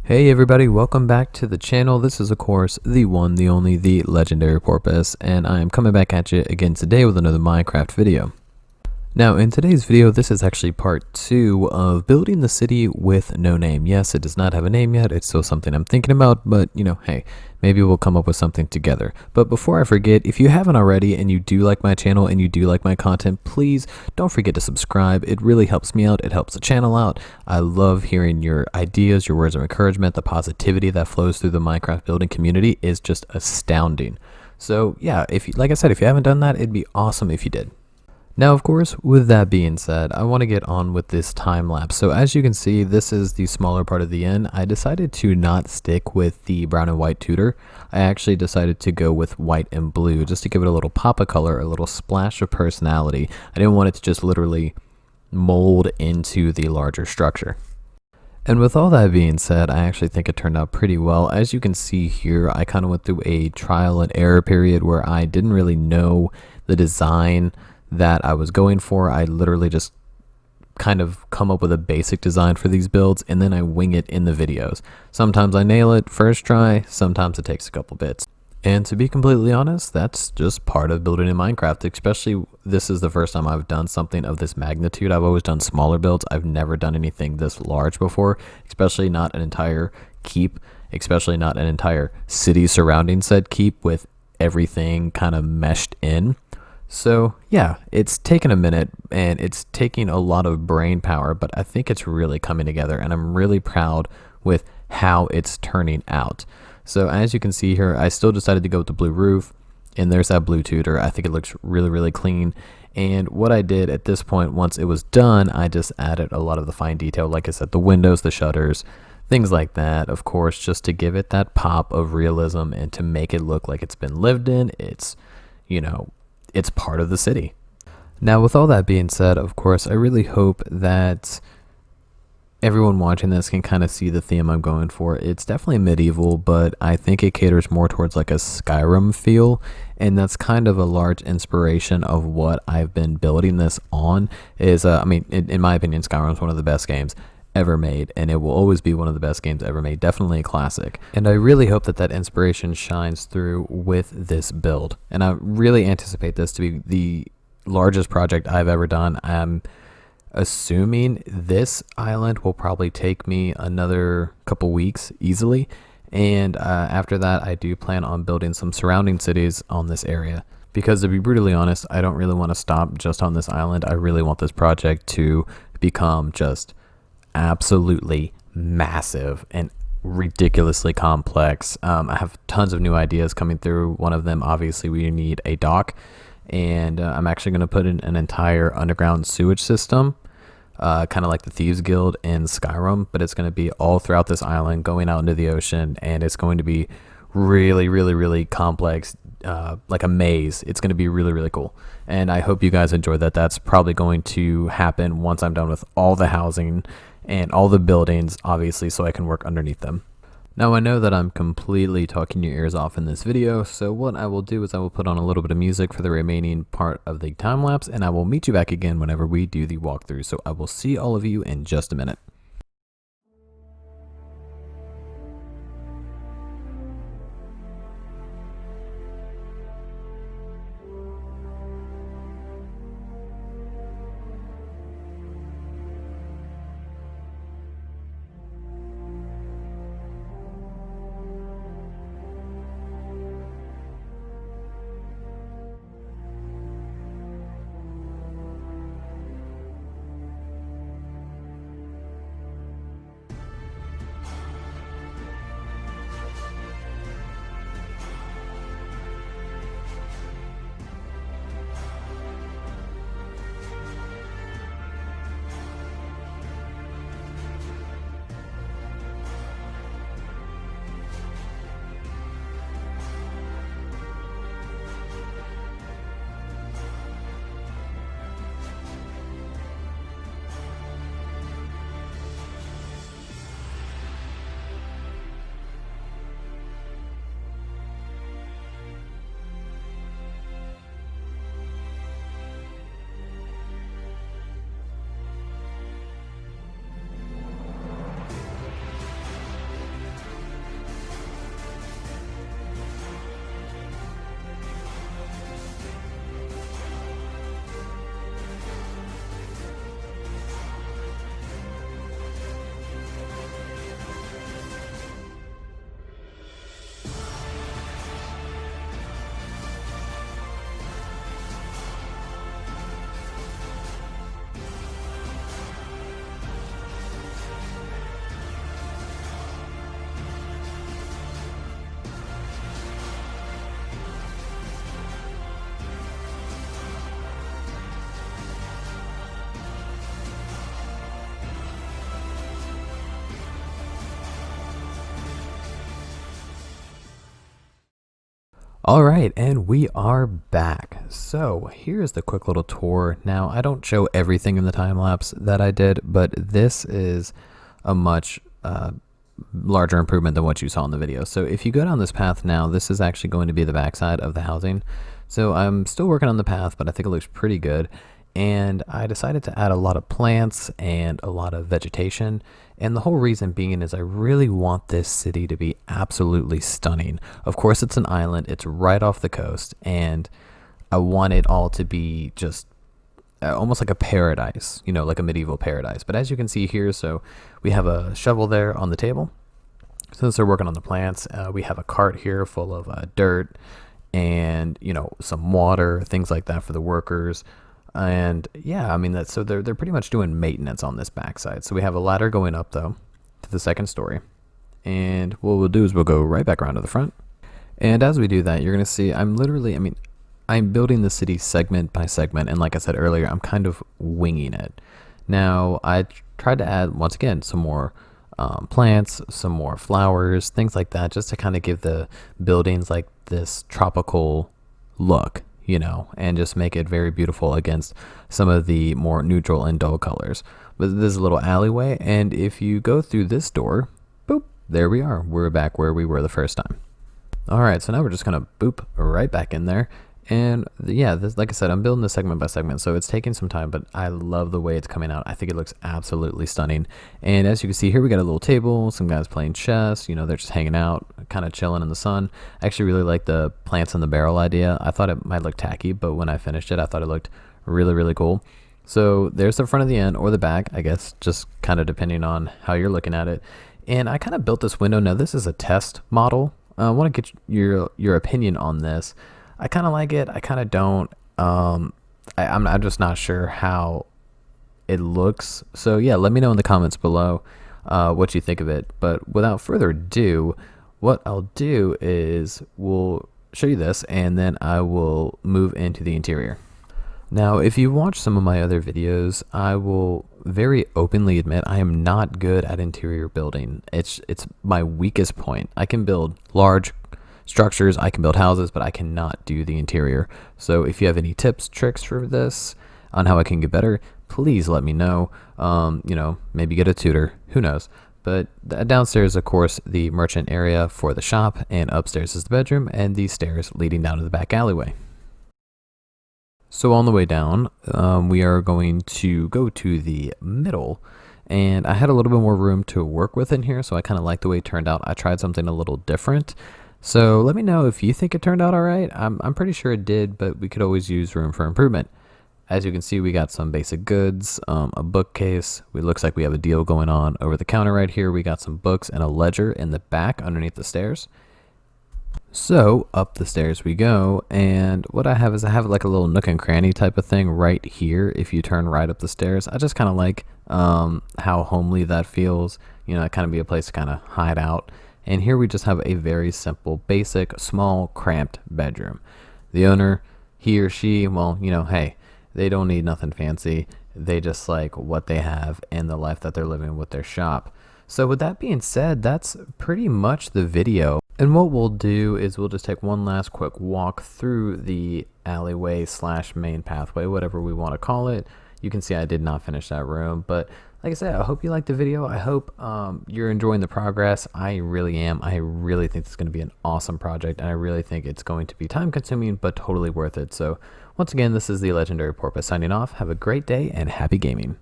Hey everybody, welcome back to the channel. This is of course the one, the only, the legendary Porpoise, and I am coming back at you again today with another Minecraft video. Now in today's video, this is actually part 2 of building the city with no name. Yes, it does not have a name yet, it's still something I'm thinking about, but you know, hey, maybe we'll come up with something together. But before I forget, if you haven't already and you do like my channel and you do like my content, please don't forget to subscribe. It really helps me out, it helps the channel out. I love hearing your ideas, your words of encouragement. The positivity that flows through the Minecraft building community is just astounding. So yeah, like I said, if you haven't done that, it'd be awesome if you did. Now, of course, with that being said, I want to get on with this time lapse. So as you can see, this is the smaller part of the inn. I decided to not stick with the brown and white tutor. I actually decided to go with white and blue just to give it a little pop of color, a little splash of personality. I didn't want it to just literally mold into the larger structure. And with all that being said, I actually think it turned out pretty well. As you can see here, I kind of went through a trial and error period where I didn't really know the design that I was going for. I literally just kind of come up with a basic design for these builds and then I wing it in the videos. Sometimes I nail it first try, sometimes it takes a couple bits. And to be completely honest, that's just part of building in Minecraft, especially this is the first time I've done something of this magnitude. I've always done smaller builds. I've never done anything this large before, especially not an entire keep, especially not an entire city surrounding said keep with everything kind of meshed in. So yeah, it's taken a minute and it's taking a lot of brain power, but I think it's really coming together and I'm really proud with how it's turning out. So as you can see here, I still decided to go with the blue roof and there's that blue tutor. I think it looks really clean. And what I did at this point, once it was done, I just added a lot of the fine detail. Like I said, the windows, the shutters, things like that, of course, just to give it that pop of realism and to make it look like it's been lived in. It's, you know, it's part of the city. Now, with all that being said, of course, I really hope that everyone watching this can kind of see the theme I'm going for. It's definitely medieval, but I think it caters more towards like a Skyrim feel, and that's kind of a large inspiration of what I've been building this on. Is I mean, in my opinion, Skyrim's one of the best games ever made, and it will always be one of the best games ever made, definitely a classic. And I really hope that that inspiration shines through with this build, and I really anticipate this to be the largest project I've ever done. I'm assuming this island will probably take me another couple weeks easily, and after that I do plan on building some surrounding cities on this area, because to be brutally honest, I don't really want to stop just on this island. I really want this project to become just absolutely massive and ridiculously complex. I have tons of new ideas coming through. One of them, obviously, we need a dock, and I'm actually going to put in an entire underground sewage system, kind of like the Thieves Guild in Skyrim, but it's going to be all throughout this island going out into the ocean, and it's going to be really complex, like a maze. It's going to be really cool, and I hope you guys enjoy that. That's probably going to happen once I'm done with all the housing and all the buildings, obviously, so I can work underneath them. Now, I know that I'm completely talking your ears off in this video, so what I will do is I will put on a little bit of music for the remaining part of the time lapse, and I will meet you back again whenever we do the walkthrough. So I will see all of you in just a minute. All right, and we are back. So here's the quick little tour. Now, I don't show everything in the time lapse that I did, but this is a much larger improvement than what you saw in the video. So if you go down this path now, this is actually going to be the backside of the housing. So I'm still working on the path, but I think it looks pretty good. And I decided to add a lot of plants and a lot of vegetation. And the whole reason being is I really want this city to be absolutely stunning. Of course, it's an island. It's right off the coast. And I want it all to be just almost like a paradise, you know, like a medieval paradise. But as you can see here, so we have a shovel there on the table. Since they're working on the plants, we have a cart here full of dirt and, you know, some water, things like that for the workers. And yeah, I mean, that's so they're pretty much doing maintenance on this backside. So we have a ladder going up though to the second story. And what we'll do is we'll go right back around to the front. And as we do that, you're going to see I'm building the city segment by segment. And like I said earlier, I'm kind of winging it. Now, I tried to add, once again, some more plants, some more flowers, things like that, just to kind of give the buildings like this tropical look, you know, and just make it very beautiful against some of the more neutral and dull colors. But this is a little alleyway, and if you go through this door, boop, there we are. We're back where we were the first time. All right, so now we're just gonna boop right back in there. And yeah, this, like I said, I'm building this segment by segment, so it's taking some time, but I love the way it's coming out. I think it looks absolutely stunning. And as you can see here, we got a little table, some guys playing chess, you know, they're just hanging out, kind of chilling in the sun. I actually really like the plants in the barrel idea. I thought it might look tacky, but when I finished it, I thought it looked really, really cool. So there's the front of the end or the back, I guess, just kind of depending on how you're looking at it. And I kind of built this window. Now, this is a test model. I want to get your opinion on this. I kind of like it. I kind of don't. I'm just not sure how it looks. So yeah, let me know in the comments below what you think of it. But without further ado, what I'll do is we'll show you this, and then I will move into the interior. Now, if you watch some of my other videos, I will very openly admit I am not good at interior building. It's my weakest point. I can build large structures, I can build houses, but I cannot do the interior. So if you have any tips, tricks for this on how I can get better, please let me know. You know, maybe get a tutor, who knows. But downstairs, of course, the merchant area for the shop, and upstairs is the bedroom, and these stairs leading down to the back alleyway. So on the way down, we are going to go to the middle, and I had a little bit more room to work with in here, so I kind of like the way it turned out. I tried something a little different. So let me know if you think it turned out all right. I'm pretty sure it did, but we could always use room for improvement. As you can see, we got some basic goods, a bookcase. It looks like we have a deal going on over the counter right here. We got some books and a ledger in the back underneath the stairs. So up the stairs we go, and what I have is I have like a little nook and cranny type of thing right here. If you turn right up the stairs, I just kind of like how homely that feels. You know, it kind of be a place to kind of hide out. And here we just have a very simple, basic, small, cramped bedroom. The owner, he or she, well, you know, hey, they don't need nothing fancy. They just like what they have and the life that they're living with their shop. So with that being said, that's pretty much the video. And what we'll do is we'll just take one last quick walk through the alleyway / main pathway, whatever we want to call it. You can see I did not finish that room, but like I said, I hope you liked the video. I hope you're enjoying the progress. I really am. I really think this is going to be an awesome project, and I really think it's going to be time consuming, but totally worth it. So once again, this is the Legendary Porpoise signing off. Have a great day and happy gaming.